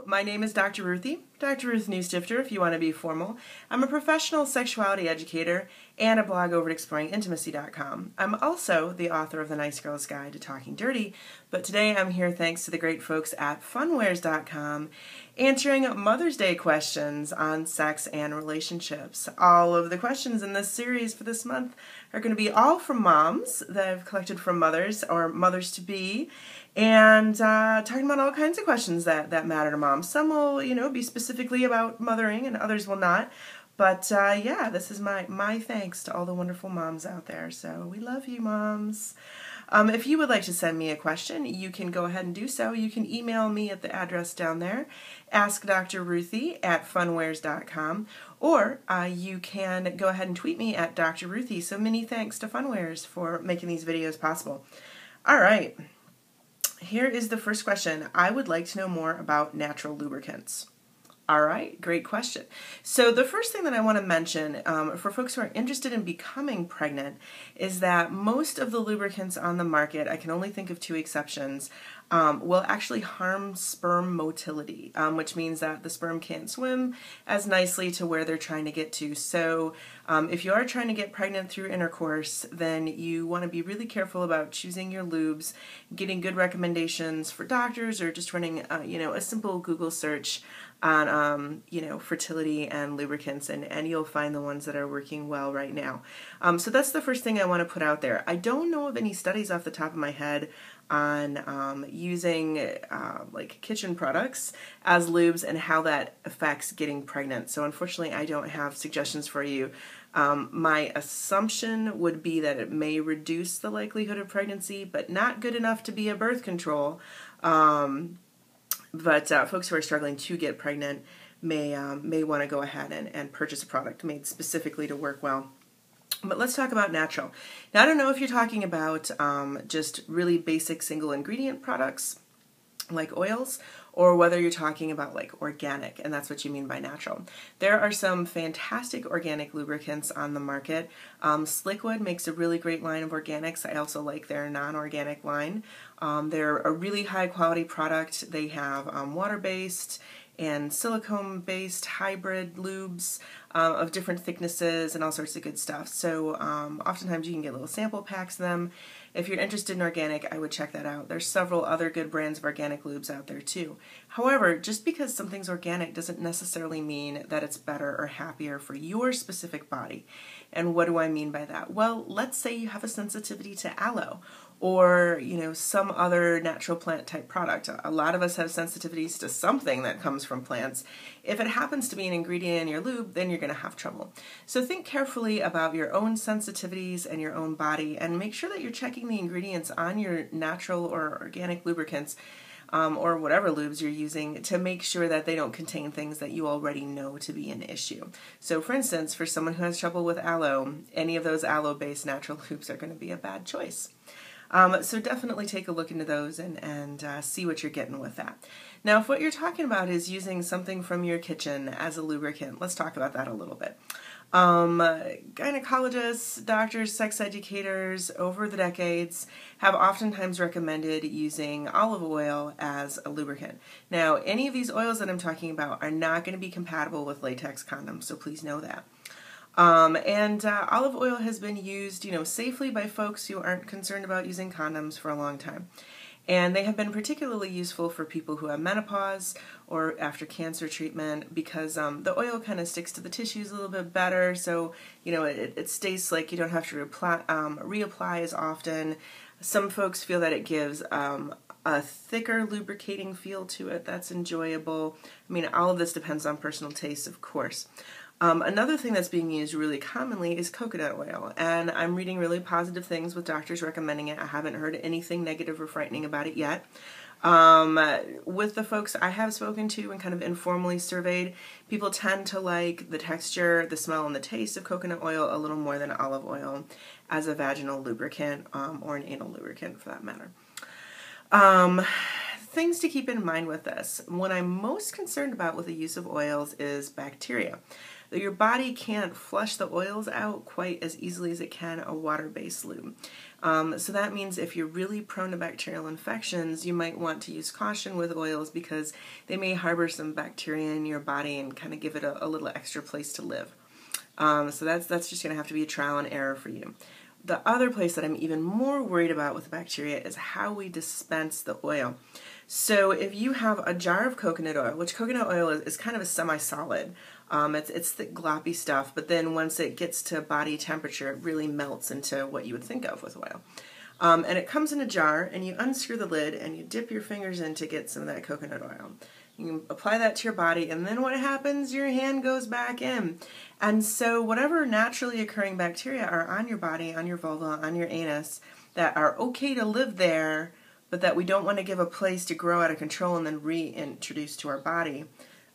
Hello, my name is Dr. Ruthie, Dr. Ruth Newstifter if you want to be formal. I'm a professional sexuality educator and a blog over at exploringintimacy.com. I'm also the author of The Nice Girl's Guide to Talking Dirty, but today I'm here thanks to the great folks at funwares.com answering Mother's Day questions on sex and relationships. All of the questions in this series for this month are going to be all from moms that I've collected from mothers or mothers-to-be, and talking about all kinds of questions that matter to moms. Some will, be specifically about mothering, and others will not. But yeah, this is my thanks to all the wonderful moms out there. So we love you, moms. If you would like to send me a question, you can go ahead and do so. You can email me at the address down there, AskDrRuathie at funwares.com, or you can go ahead and tweet me at Dr. Ruthie. So many thanks to Funwares for making these videos possible. All right. Here is the first question. I would like to know more about natural lubricants. All right, great question. So the first thing that I want to mention for folks who are interested in becoming pregnant is that most of the lubricants on the market, I can only think of two exceptions, will actually harm sperm motility, which means that the sperm can't swim as nicely to where they're trying to get to. So if you are trying to get pregnant through intercourse, then you want to be really careful about choosing your lubes, getting good recommendations for doctors, or just running a simple Google search on fertility and lubricants, and you'll find the ones that are working well right now. So that's the first thing I want to put out there. I don't know of any studies off the top of my head on using like kitchen products as lubes and how that affects getting pregnant. So unfortunately, I don't have suggestions for you. My assumption would be that it may reduce the likelihood of pregnancy, but not good enough to be a birth control. But folks who are struggling to get pregnant may want to go ahead and purchase a product made specifically to work well. But let's talk about natural. Now, I don't know if you're talking about just really basic single ingredient products like oils, or whether you're talking about like organic, and that's what you mean by natural. There are some fantastic organic lubricants on the market. Slickwood makes a really great line of organics. I also like their non-organic line. They're a really high quality product. They have water-based and silicone-based hybrid lubes of different thicknesses and all sorts of good stuff. So oftentimes you can get little sample packs of them. If you're interested in organic, I would check that out. There's several other good brands of organic lubes out there too. However, just because something's organic doesn't necessarily mean that it's better or happier for your specific body. And what do I mean by that? Well, let's say you have a sensitivity to aloe, or some other natural plant type product. A lot of us have sensitivities to something that comes from plants. If it happens to be an ingredient in your lube, then you're going to have trouble. So think carefully about your own sensitivities and your own body, and make sure that you're checking the ingredients on your natural or organic lubricants, or whatever lubes you're using, to make sure that they don't contain things that you already know to be an issue. So for instance, for someone who has trouble with aloe, any of those aloe-based natural lubes are going to be a bad choice. So definitely take a look into those and see what you're getting with that. Now, if what you're talking about is using something from your kitchen as a lubricant, let's talk about that a little bit. Gynecologists, doctors, sex educators over the decades have oftentimes recommended using olive oil as a lubricant. Now, any of these oils that I'm talking about are not going to be compatible with latex condoms, so please know that. Olive oil has been used, safely by folks who aren't concerned about using condoms for a long time. And they have been particularly useful for people who have menopause or after cancer treatment, because the oil kind of sticks to the tissues a little bit better, so it stays slick. You don't have to reapply as often. Some folks feel that it gives a thicker lubricating feel to it that's enjoyable. I mean, all of this depends on personal taste, of course. Another thing that's being used really commonly is coconut oil, and I'm reading really positive things with doctors recommending it. I haven't heard anything negative or frightening about it yet. With the folks I have spoken to and kind of informally surveyed, people tend to like the texture, the smell, and the taste of coconut oil a little more than olive oil as a vaginal lubricant, or an anal lubricant for that matter. things to keep in mind with this. What I'm most concerned about with the use of oils is bacteria. Your body can't flush the oils out quite as easily as it can a water-based lube. So that means if you're really prone to bacterial infections, you might want to use caution with oils because they may harbor some bacteria in your body and kind of give it a little extra place to live. So that's just going to have to be a trial and error for you. The other place that I'm even more worried about with bacteria is how we dispense the oil. So if you have a jar of coconut oil, which coconut oil is kind of a semi-solid, it's thick gloppy stuff, but then once it gets to body temperature, it really melts into what you would think of with oil. And it comes in a jar, and you unscrew the lid, and you dip your fingers in to get some of that coconut oil. You can apply that to your body, and then what happens? Your hand goes back in. And so whatever naturally occurring bacteria are on your body, on your vulva, on your anus, that are okay to live there, but that we don't want to give a place to grow out of control and then reintroduce to our body,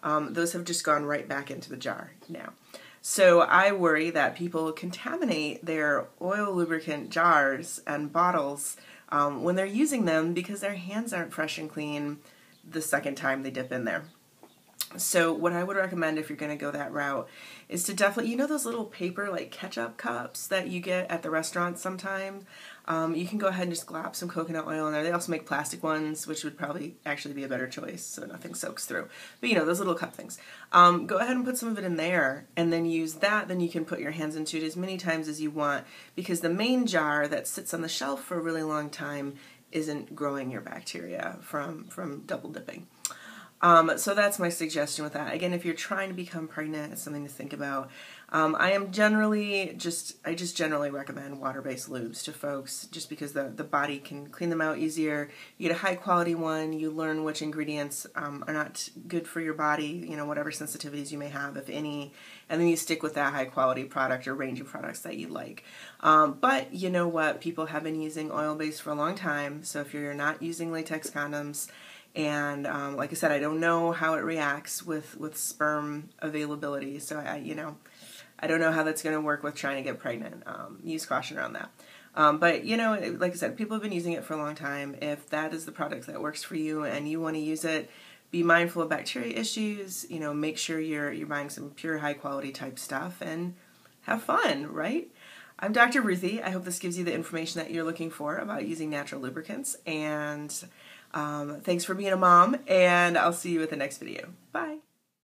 those have just gone right back into the jar now. So I worry that people contaminate their oil lubricant jars and bottles when they're using them because their hands aren't fresh and clean the second time they dip in there. So what I would recommend if you're going to go that route is to definitely, you know those little paper like ketchup cups that you get at the restaurants sometimes? You can go ahead and just glop some coconut oil in there. They also make plastic ones, which would probably actually be a better choice so nothing soaks through. But you know, those little cup things. Go ahead and put some of it in there and then use that. Then you can put your hands into it as many times as you want because the main jar that sits on the shelf for a really long time isn't growing your bacteria from double dipping. So that's my suggestion with that. Again, if you're trying to become pregnant, it's something to think about. I just generally recommend water-based lubes to folks just because the body can clean them out easier. You get a high-quality one, you learn which ingredients are not good for your body, you know, whatever sensitivities you may have, if any, and then you stick with that high-quality product or range of products that you like. But you know what? People have been using oil-based for a long time, so if you're not using latex condoms, and like I said, I don't know how it reacts with sperm availability, so I don't know how that's going to work with trying to get pregnant. Use caution around that. But you know, like I said, people have been using it for a long time. If that is the product that works for you and you want to use it, be mindful of bacteria issues. You know, make sure you're buying some pure, high quality type stuff and have fun, right? I'm Dr. Ruthie. I hope this gives you the information that you're looking for about using natural lubricants. And thanks for being a mom, and I'll see you at the next video. Bye.